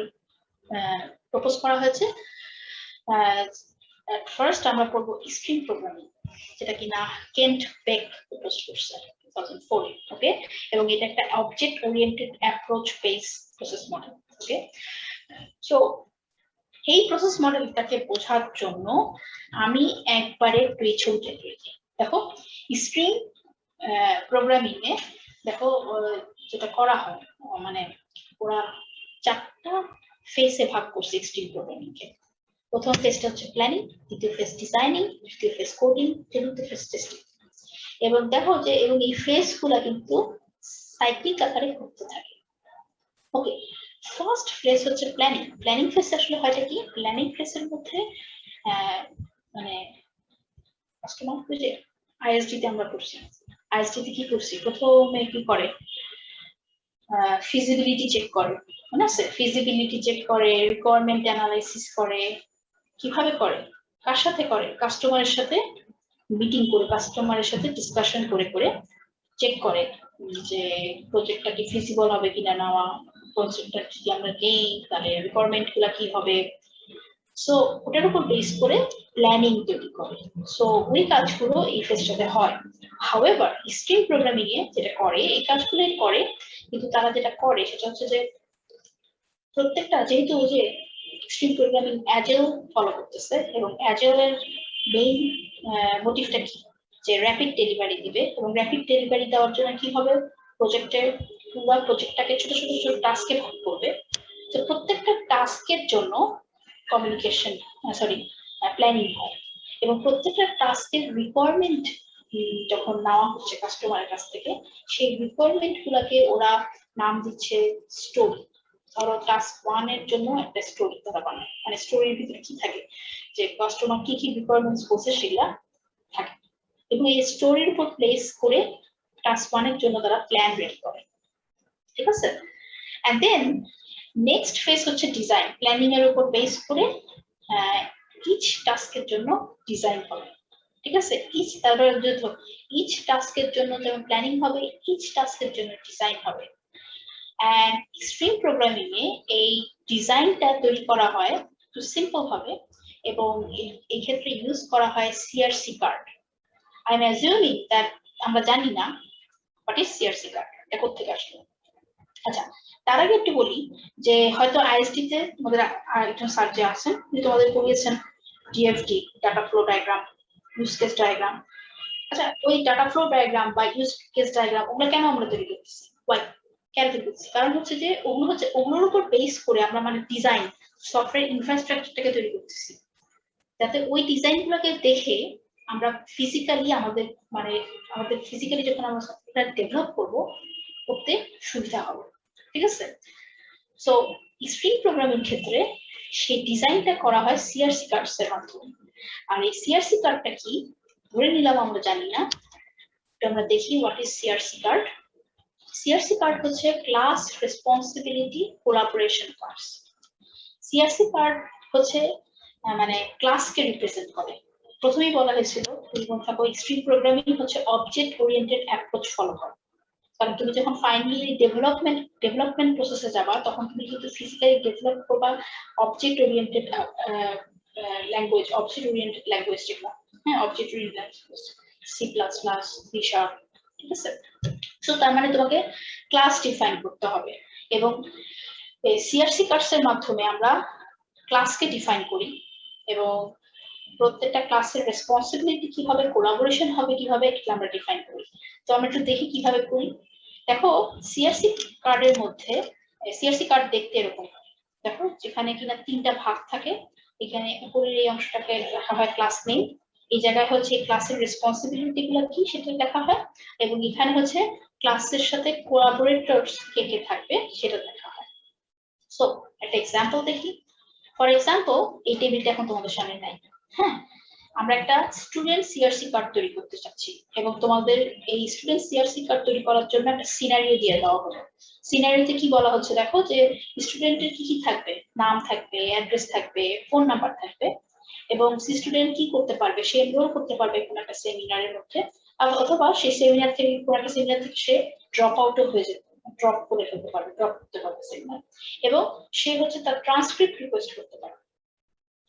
প্রপোজ করা হয়েছে। ফার্স্ট আমরা পড়বো স্ট্রিম প্রোগ্রামিং, যেটা কিনা কেন্ট বেক প্রপোজ করছে 2004 ওকে, এবং এটা একটা object oriented approach base process model. Okay, so এই প্রসেস মডেলটাকে বোঝার জন্য আমি একবারে পেছন যেতে, দেখো স্ট্রিম প্রোগ্রামিং এ দেখো যেটা করা হয় মানে ওরা 4টা ফেসে ভাগ করছে স্ট্রিম প্রোগ্রামিং কে। প্রথম ফেজটা হচ্ছে প্ল্যানিং, দ্বিতীয় ফেজ ডিজাইনিং, তৃতীয় ফেজ কোডিং, চতুর্থ ফেজ টেস্টিং। এবং দেখো যে এবং এই ফেজগুলো কিন্তু সাইক্লিক আকারে ঘটতে থাকে। ওকে, ফার্স্ট ফেজ হচ্ছে প্ল্যানিং। প্ল্যানিং ফেজ আসলে হয়টা কি, প্ল্যানিং ফেজের মধ্যে মানে কাস্টমার বুঝে আইএসডি তে আমরা করছি, আইএসডি তে কি করছি, প্রথমে কি করে ফিজিবিলিটি চেক করে, মনে আছে, ফিজিবিলিটি চেক করে, রিকোয়ারমেন্ট অ্যানালাইসিস করে, কিভাবে করে, কার সাথে করে, কাস্টমারের সাথে মিটিং করে, কাস্টমারের সাথে ডিসকাশন করে করে চেক করে যে প্রজেক্টটা কি ফিজিবল হবে কিনা নেওয়া, প্রজেক্টটা যদি আমরা নেই তাহলে রিকোয়ারমেন্ট গুলা কি হবে। সো ওটার উপর বেস করে প্ল্যানিং তৈরি করে। সো ওই কাজগুলো এই ফেজটাতে হয়। হাউএভার স্ট্রিম প্রোগ্রামিং এ যেটা করে এই কাজগুলোই করে, কিন্তু তারা যেটা করে সেটা হচ্ছে যে প্রত্যেকটা, যেহেতু যে স্ট্রিম প্রোগ্রামিং অ্যাজাইল ফলো করতেছে এবং অ্যাজাইলের মেইন মোটিভটা কি, যে র্যাপিড ডেলিভারি দিবে, এবং র্যাপিড ডেলিভারি দেওয়ার জন্য কি হবে, প্রজেক্টের পুরো প্রজেক্টটাকে ছোট ছোট ছোট টাস্কে ভাগ করবে। তো প্রত্যেকটা টাস্কের জন্য কমিউনিকেশন প্ল্যানিং হয়, এবং প্রত্যেকটা টাস্কের রিকোয়ারমেন্ট যখন নেওয়া হচ্ছে কাস্টমারের কাছ থেকে, সেই রিকোয়ারমেন্ট গুলাকে ওরা নাম দিচ্ছে স্টোরি। ধরো টাস্ক 1 এর জন্য একটা স্টোরি তারা বানায়, মানে স্টোরির ভিতরে কি থাকে, যে কাস্টমার কি কি রিকোয়ারমেন্টস বলছে সেগুলা থাকে, এবং এই স্টোরির উপর প্লেস করে টাস্ক 1 এর জন্য তারা প্ল্যান রেডি করে, ঠিক আছে। এন্ড দেন নেক্সট ফেজ হচ্ছে ডিজাইন। প্ল্যানিং এর উপর বেস করে ইচ টাস্কের জন্য ডিজাইন হবে, ঠিক আছে। ইচ তারপরে ইচ টাস্কের জন্য যেমন প্ল্যানিং হবে, ইচ টাস্কের জন্য ডিজাইন হবে। এন্ড স্ট্রিম প্রোগ্রামিং এ এই ডিজাইনটা তৈরি করা হয় একটু সিম্পল ভাবে, এবং এই ক্ষেত্রে ইউজ করা হয় CRC card. I am assuming that আমরা জানি না হোয়াট ইজ সিআরসি কার্ড, এটা কোথা থেকে আসলো। আচ্ছা, তার আগে একটু বলি যে হয়তো আইএসডি তে তোমাদের একজন স্যার যে আছেন উনি তোমাদের পড়িয়েছেন DFD, data flow diagram, use case diagram. আচ্ছা, ওই ডাটা ফ্লো ডায়াগ্রাম বা ইউজ কেস ডায়াগ্রাম ওগুলো কেন আমরা তৈরি করতেছি, ওয়াই, কেন তৈরি করতেছি? কারণ হচ্ছে যে ওগুলোর উপর বেস করে আমরা মানে ডিজাইন সফটওয়্যার ইনফ্রাস্ট্রাকচারটাকে তৈরি করতেছি, যাতে ওই ডিজাইন গুলোকে দেখে আমরা ফিজিক্যালি আমাদের ফিজিক্যালি যখন আমরা সফটওয়্যার ডেভেলপ করতে সুবিধা হবে, ঠিক আছে। সো স্ট্রিম প্রোগ্রামিং ক্ষেত্রে সেই ডিজাইনটা করা হয় সিআরসি কার্ডস এর মাধ্যমে। আর এই সিআরসি কার্ডটা কি ধরে নিলাম আমরা জানি না, আমরা দেখি what is CRC card. CRC card হচ্ছে class responsibility collaboration card. CRC card হচ্ছে মানে ক্লাসকে রিপ্রেজেন্ট করে। প্রথমেই বলা হয়েছিল থাকো এক্সট্রিম প্রোগ্রামিং হচ্ছে অবজেক্ট ওরিয়েন্টেড অ্যাপ্রোচ ফলো করে। কারণ তুমি যখন ফাইনালি ডেভেলপমেন্ট প্রসেসে যাবা তখন তুমি কিন্তু ফিজিক্যালি ডেভেলপ করবা অবজেক্ট ওরিয়েন্টেড ল্যাঙ্গুয়েজ যেগুলো, হ্যাঁ object oriented language C++, C#, ঠিক আছে। সো তার মানে তোমাকে ক্লাস ডিফাইন করতে হবে এবং সিআরসি কার্ডস এর মাধ্যমে আমরা ক্লাসকে ডিফাইন করি এবং প্রত্যেকটা ক্লাসের রেসপন্সিবিলিটি কি হবে, কোলাবোরেশন হবে কিভাবে, এটা আমরা ডিফাইন করি। তো আমরা একটু দেখি কিভাবে করি। দেখো সিআরসি কার্ডের মধ্যে সিআরসি কার্ড দেখতে এরকম দেখো, যেখানে কিনা তিনটা ভাগ থাকে। এখানে উপরের এই অংশটাকে লেখা হয় ক্লাস নেম, এই জায়গায় হচ্ছে ক্লাসের রেসপন্সিবিলিটি গুলো কি সেটা লেখা হয়, এবং এখানে হচ্ছে ক্লাসের সাথে কোলাবোরেটরস কে কে থাকবে সেটা লেখা হয়। সো একটা এক্সাম্পল দেখি। ফর এক্সাম্পল এই টেবিলটা এখন তোমাদের সামনে নাই, হ্যাঁ আমরা একটা স্টুডেন্ট সিআরসি কার্ড তৈরি করতে চাচ্ছি এবং তোমাদের এই স্টুডেন্ট সিআরসি কার্ড তৈরি করার জন্য একটা সিনারিও দিয়ে দেওয়া হলো। সিনারিওতে কি বলা হচ্ছে দেখো, যে স্টুডেন্টের কি কি থাকবে, নাম থাকবে, অ্যাড্রেস থাকবে, ফোন নাম্বার থাকবে, এবং স্টুডেন্ট কি করতে পারবে, সে এনরোল করতে পারবে কোনো একটা সেমিনারের মধ্যে, অথবা সেই সেমিনার থেকে কোনো একটা সেমিনার থেকে সে ড্রপ আউটও হয়ে যেতে ড্রপ করে ফেলতে পারবে, ড্রপ করতে পারবে সেমিনার, এবং সে হচ্ছে তার ট্রান্সক্রিপ্ট রিকোয়েস্ট করতে পারবে।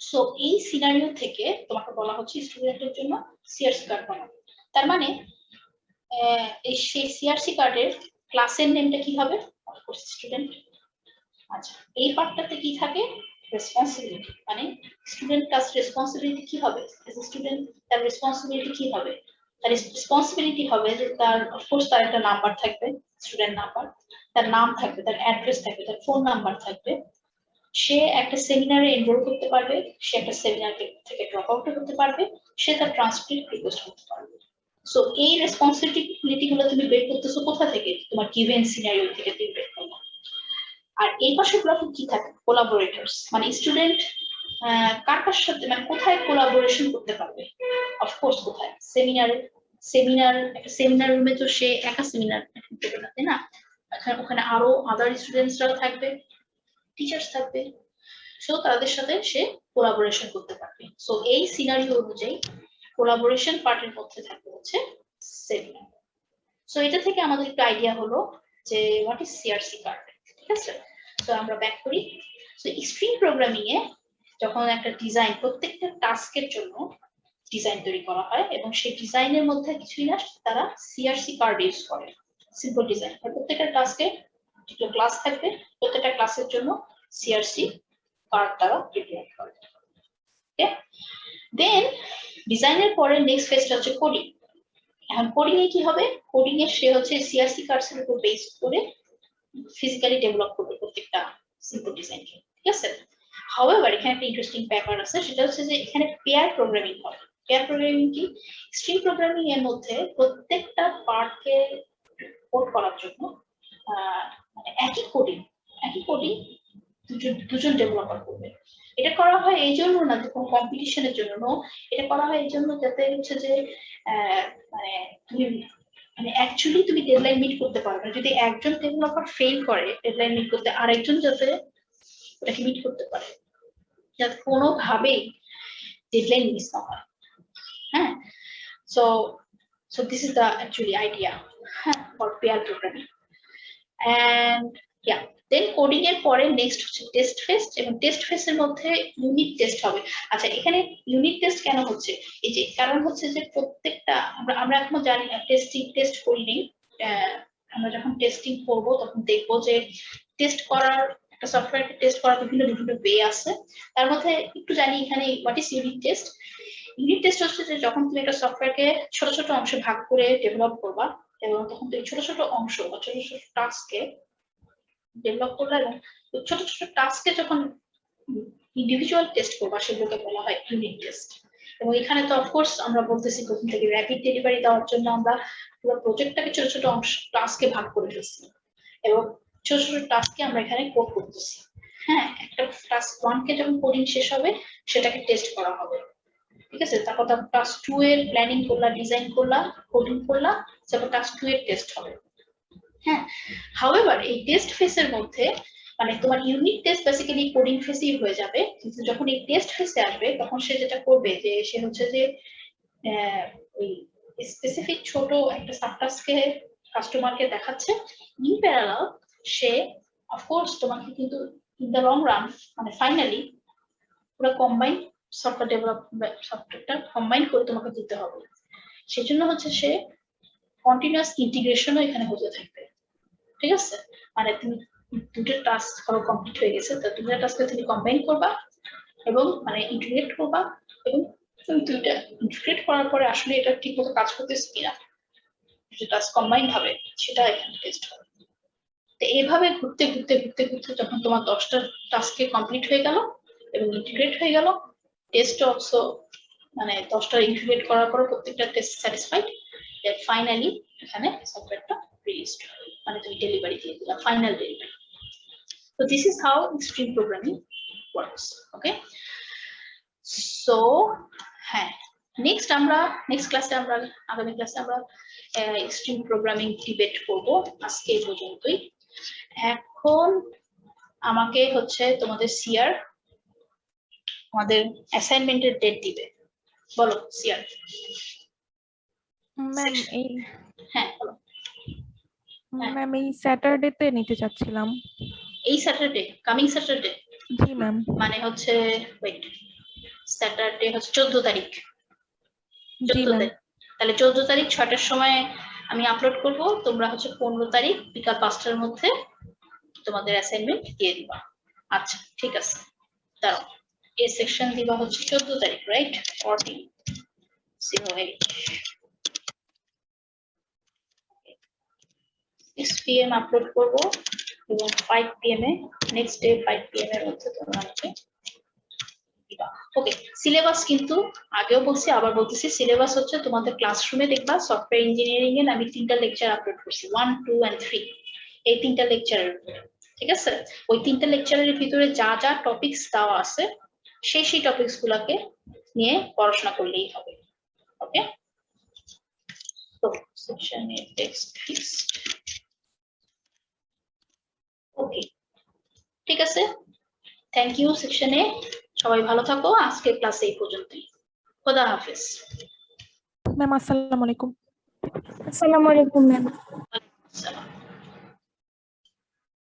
সো এই সিনারিও থেকে তোমাকে বলা হচ্ছে স্টুডেন্টের জন্য সিআরসি কার্ড বানাও। তার মানে এই সেই সিআরসি কার্ডের ক্লাসের নেমটা কি হবে, অফকোর্স স্টুডেন্ট। আচ্ছা এই পার্টটাতে কি থাকে, রেসপন্সিবিলিটি, মানে স্টুডেন্ট কাজ রেসপন্সিবিলিটি কি হবে, স্টুডেন্ট তার রেসপন্সিবিলিটি কি হবে, তার রেসপন্সিবিলিটি হবে যে তার অফকোর্স তার একটা নাম্বার থাকবে, স্টুডেন্ট নাম্বার, তার নাম থাকবে, তার অ্যাড্রেস থাকবে, তার ফোন নাম্বার থাকবে, সে একটা সেমিনারে এনরোল করতে পারবে, সে একটা সেমিনার থেকে ড্রপ আউট করতে পারবে, সে তার ট্রান্সক্রিপ্ট রিকোয়েস্ট করতে পারবে। সো এই রেসপন্সিবিলিটি গুলো তুমি বের করতেছো কোথা থেকে, তোমার গিভেন সিনারিও থেকে তুমি বের করবে। আর এই পাশে গ্রাফে কি থাকে, কোলাবোরেটরস, মানে স্টুডেন্ট কার কার সাথে মানে কোথায় কোলাবোরেশন করতে পারবে, অফকোর্স কোথায়, একটা সেমিনার রুমে তো সে একা সেমিনার দেবে না, তাই না, ওখানে আরো আদার স্টুডেন্টসরাও থাকবে, টিচার্স থাকবে, সো তাদের সাথে সে কোলাবোরেশন করতে পারবে। সো এই সিনারিও অনুযায়ী কোলাবোরেশন পার্টের মধ্যে থাকবে হচ্ছে সেমিনার। সো এটা থেকে আমাদের একটু আইডিয়া হলো যে হোয়াট ইজ সিআরসি কার্ড, ঠিক আছে। তো আমরা ব্যাক করি। সো এক্সট্রিম প্রোগ্রামিং এ যখন একটা ডিজাইন, প্রত্যেকটা টাস্কের জন্য ডিজাইন তৈরি করা হয় এবং সেই ডিজাইনের মধ্যে কিছুই না, তারা সিআরসি কার্ড ইউজ করে। সিম্পল ডিজাইন, প্রত্যেকটা টাস্কে ক্লাস থাকবে, প্রত্যেকটা ক্লাসের জন্য সিআরসি কার্ড তারা প্রিপেয়ার করে। ওকে, দেন ডিজাইনের পরে নেক্সট ফেজটা হচ্ছে কোডিং। এখন কোডিং এ কি হবে, কোডিং এ সে হচ্ছে সিআরসি কার্ডস এর উপর বেস করে ফিজিক্যালি ডেভেলপ করবে প্রত্যেকটা সিম্পল ডিজাইন, ঠিক আছে। হাউএভার এখানে একটা ইন্টারেস্টিং ব্যাপার আছে, সেটা হচ্ছে যে এখানে পেয়ার প্রোগ্রামিং হয়। পেয়ার প্রোগ্রামিং কি, স্ট্রিং প্রোগ্রামিং এর মধ্যে প্রত্যেকটা পার্টকে কোড করার জন্য মানে একই কোডিং দুজন ডেভেলপার করবে। এটা করা হয় এই জন্য না যে কোনো কম্পিটিশনের জন্য, এটা করা হয় এই জন্য যাতে হচ্ছে যে মানে তুমি মানে অ্যাকচুয়ালি তুমি ডেডলাইন মিট করতে পারবে না। যদি একজন ডেভেলপার ফেল করে ডেডলাইন মিট করতে, আরেকজন যাতে ওটাকে মিট করতে পারে, যাতে কোনোভাবেই ডেডলাইন মিস না হয়। হ্যাঁ, so this is the actually idea, হ্যাঁ, for pair programming. And yeah, then coding এর পরে নেক্সট হচ্ছে টেস্ট ফেজ, এবং টেস্ট ফেজের মধ্যে ইউনিট টেস্ট হবে। আচ্ছা এখানে ইউনিট টেস্ট কেন হচ্ছে, এই যে কারণ হচ্ছে যে প্রত্যেকটা আমরা এখন জানি টেস্ট করিনি, আমরা যখন টেস্টিং করব তখন দেখবো যে টেস্ট করার একটা সফটওয়্যারকে টেস্ট করার বিভিন্ন ওয়ে আছে। তার মধ্যে একটু জানি এখানে what is unit test. Unit test হচ্ছে যে যখন তুমি একটা সফটওয়্যারকে ছোট ছোট অংশে ভাগ করে ডেভেলপ করবা, এবং তখন তুমি ছোট ছোট অংশ বা ছোট ছোট টাস্ককে ডেভেলপ করবা, এবং ছোট ছোট টাস্কে যখন ইন্ডিভিজুয়াল টেস্ট করবা সেগুলোকে বলা হয় ইউনিট টেস্ট। এবং এখানে তো অফকোর্স আমরা বলতেছি প্রথম থেকে র্যাপিড ডেলিভারি দেওয়ার জন্য আমরা পুরো প্রজেক্টটাকে ছোট ছোট অংশ টাস্কে ভাগ করে ফেলছি, এবং ছোট ছোট টাস্কে আমরা এখানে কোড করতেছি। হ্যাঁ, একটা টাস্ক 1 কে যখন কোডিং শেষ হবে সেটাকে টেস্ট করা হবে। ঠিক আছে, তারপর টাস্ক 2 এর প্ল্যানিং করলা, ডিজাইন করলা, কোডিং করলা, তারপর টাস্ক 2 এর টেস্ট হবে। হ্যাঁ, হাউএভার এই টেস্ট ফেসের মধ্যে মানে তোমার ইউনিট টেস্ট বেসিক্যালি কোডিং ফেসেই হয়ে যাবে, কিন্তু যখন এই টেস্ট ফেসে আসবে তখন সে যেটা করবে যে সে হচ্ছে যে ওই স্পেসিফিক ছোট একটা সাবটাস্ককে কাস্টমারকে দেখাচ্ছে, ইন প্যারালাল সে অফকোর্স তোমাকে কিন্তু ইন দ্য লং রান মানে ফাইনালি পুরো কম্বাইন সফটওয়্যার ডেভেলপমেন্ট সফটওয়্যারটা কম্বাইন করে তোমাকে দিতে হবে। সেজন্য হচ্ছে সে কন্টিনিউয়াস ইন্টিগ্রেশনও এখানে হতে থাকবে। ঠিক আছে, মানে তুমি দুটো টাস্ক ধরো কমপ্লিট হয়ে গেছে, তো দুটো টাস্ককে তুমি কম্বাইন করবা এবং মানে ইন্টিগ্রেট করবা, এবং তুমি দুইটা ইন্টিগ্রেট করার পরে আসলে এটা ঠিকমতো কাজ করতেছে কিনা, যে টাস্ক কম্বাইন হবে সেটা এখানে টেস্ট হবে। তো এইভাবে ঘুরতে ঘুরতে ঘুরতে ঘুরতে যখন তোমার 10টা টাস্কে কমপ্লিট হয়ে গেল এবং ইন্টিগ্রেট হয়ে গেল, টেস্ট অলসো মানে 10টা ইন্টিগ্রেট করার পর প্রত্যেকটা টেস্ট স্যাটিসফাইড, দেন ফাইনালি এখানে সফটওয়্যারটা রিলিজড হবে, মানে তুমি ডেলিভারি দিয়ে দিলা, final delivery. So this is how extreme programming works. Okay, so হ্যাঁ, নেক্সট ক্লাসে আমরা আগামী ক্লাসে আমরা এক্সট্রিম প্রোগ্রামিং ডিবেট করব। আজকে এই পর্যন্তই। এখন আমাকে হচ্ছে তোমাদের সিআর আমাদের অ্যাসাইনমেন্টের ডেট দিবে, বলো সিআর। ম্যাম এই হ্যাঁ বলো। ম্যাম এই স্যাটারডেতে নিতে চাচ্ছিলাম। এই স্যাটারডে, কামিং স্যাটারডে? জি ম্যাম। মানে হচ্ছে ওয়েট, স্যাটারডে হচ্ছে 14 তারিখ। জি ম্যাম। তাহলে 14 তারিখ 6টার সময় আমি আপলোড করব, তোমরা হচ্ছে 15 তারিখ বিকাল 5টার মধ্যে তোমাদের অ্যাসাইনমেন্ট দিয়ে দিবা। আচ্ছা ঠিক আছে, দাঁড়াও, এ সেকশন দিবা হচ্ছে 14 তারিখ, রাইট? 14/08 6 PM আপলোড করব এবং 5 PM এ নেক্সট ডে 5 PM এর মধ্যে তোমরা আমাকে দিবা। ওকে, সিলেবাস কিন্তু আগেও বলছি আবার বলতেছি, সিলেবাস হচ্ছে তোমাদের ক্লাসরুমে দেখবা সফটওয়্যার ইঞ্জিনিয়ারিং এর আমি 3টা লেকচার আপলোড করছি, 1, 2 and 3, এই 3টা লেকচারের উপরে। ঠিক আছে, ওই 3টা লেকচারের ভিতরে যা যা টপিকস দেওয়া আছে সেই টপিকস গুলাকে নিয়ে পড়াশোনা করলেই হবে। ওকে, তো সেকশন এ টেক্সট ফিক্সড। ওকে ঠিক আছে, থ্যাংক ইউ সেকশন এ, সবাই ভালো থাকো। আজকের ক্লাস এই পর্যন্তই, খোদা হাফেজ। ম্যাম আসসালামু আলাইকুম। আসসালামু আলাইকুম ম্যাম। আসসালাম।